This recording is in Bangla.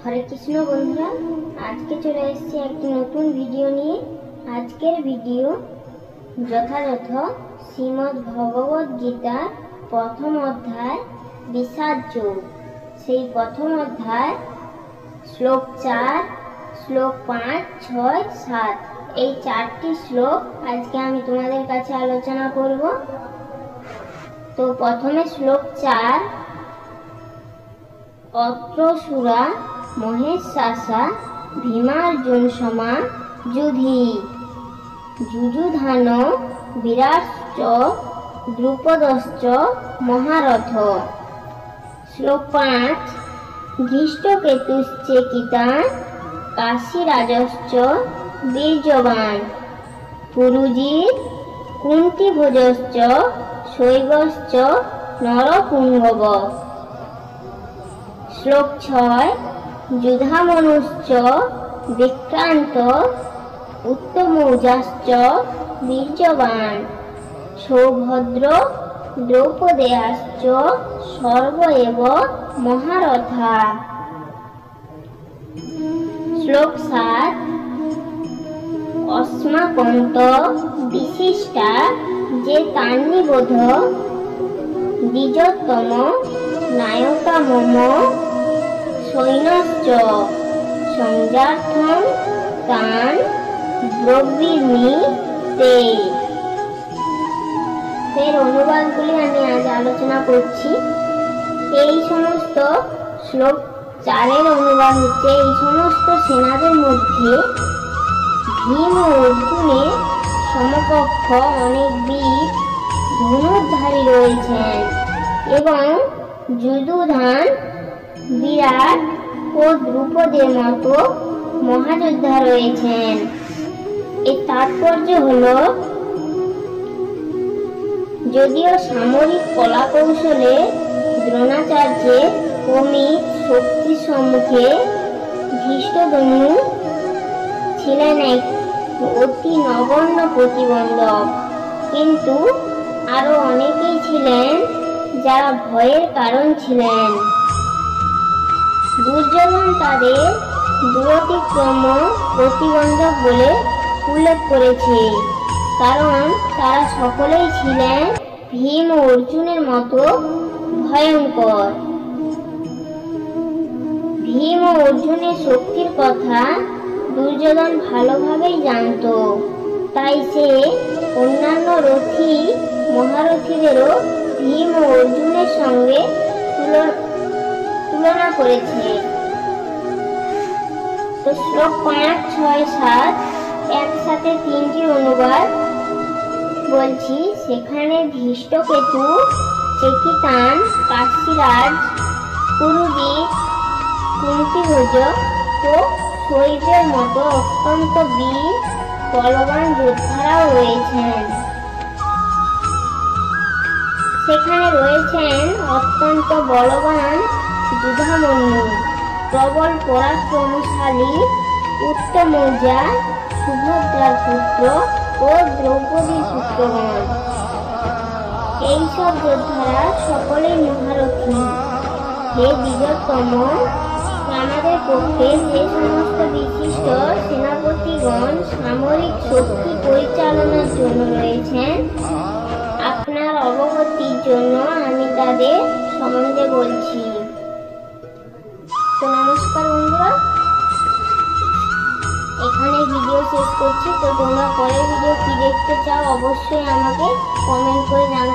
হরে কৃষ্ণ বন্ধুরা, আজকে চলে এসেছি একটি নতুন ভিডিও নিয়ে। আজকের ভিডিও যথাযথ শ্রীমদ্ ভগবদ গীতার প্রথম অধ্যায় বিষাদ যোগ। সেই প্রথম অধ্যায় শ্লোক 4, শ্লোক 5, 6, 7 এই 4টি শ্লোক আজকে আমি তোমাদের কাছে আলোচনা করব। তো প্রথমে শ্লোক 4, অত্রসুরা মহেশাসা ভীমার্জুন সমা যুধি যুযুধান বিরাটশ্চ দ্রুপদশ্চ মহারথ। শ্লোক 5, ধৃষ্টকেতুশ্চেকিতান কাশীরাজশ্চ বীর্যবান পুরুজিৎ কুন্তিভোজশ্চ শৈবশ্চ নরপুঙ্গব। শ্লোক 6, যুধামনুশ্চ বিক্রান্ত উত্তমৌজাশ্চ বীর্যবান সৌভদ্র দ্রৌপদেয়াশ্চ সর্ব এব মহারথা। শ্লোক 7, অস্মাকন্ত বিশিষ্টা যে তান্নিবোধ দ্বিজোত্তম নায়কা মম সৈন্যশ্চ সংযার্থম তান ব্রবীমি তে। এর অনুবাদগুলি আমি আজ আলোচনা করছি। এই সমস্ত শ্লোক 4-এর অনুবাদ হচ্ছে, এই সমস্ত সেনাদের মধ্যে ভীম ও অর্জুনের সমকক্ষ অনেক বীর ধনুর্ধারী রয়েছেন এবং যুযুধান, বিরাট ও দ্রুপদের মতো মহাযোদ্ধা রয়েছেন। এর তাৎপর্য হলো, যদিও সামরিক কলা কৌশলে দ্রোণাচার্যের অমিত শক্তির সম্মুখে ধৃষ্টদ্যুম্ন ছিলেন এক অতি নগণ্য প্রতিবন্ধক, কিন্তু আরো অনেকেই ছিলেন যারা ভয়ের কারণ ছিলেন। দুর্যোধন তাদের দুরতিক্রম প্রতিবন্ধক বলে উল্লেখ করেছে, কারণ তারা সকলেই ছিলেন ভীম ও অর্জুনের মতো ভয়ঙ্কর। ভীম ও অর্জুনের শক্তির কথা দুর্যোধন ভালোভাবেই জানত, তাই সে অন্যান্য রথী মহারথীদেরও ভীম ও অর্জুনের সঙ্গে তুলনা করেছে। তো শ্লোক 5, 6, 7 একসাথে 3টি অনুবাদ বলছি। সেখানে ধৃষ্টকেতু, চেকিতান, কাশীরাজ, পুরুজিৎ, কুন্তিভোজ ও শৈবের মতো অত্যন্ত বীর বলবান যোদ্ধারাও রয়েছেন। সেখানে রয়েছেন অত্যন্ত বলবান যুধামন্যু, প্রবল পরাক্রমশালী উত্তমৌজা, সুভদ্রার পুত্র ও দ্রৌপদীর পুত্রগণ। এইসব যোদ্ধারা সকলেই মহারথী। হে দ্বিজোত্তম, আমাদের পক্ষে যে সমস্ত বিশিষ্ট সেনাপতিগণ সামরিক শক্তি পরিচালনার জন্য রয়েছেন, আপনার অবগতির জন্য আমি তাদের সম্বন্ধে বলছি। তো নমস্কার বন্ধুরা, এখানে ভিডিও শেষ করছি। তো তোমরা পরের ভিডিও কি দেখতে চাও অবশ্যই আমাকে কমেন্ট করে জানাবে।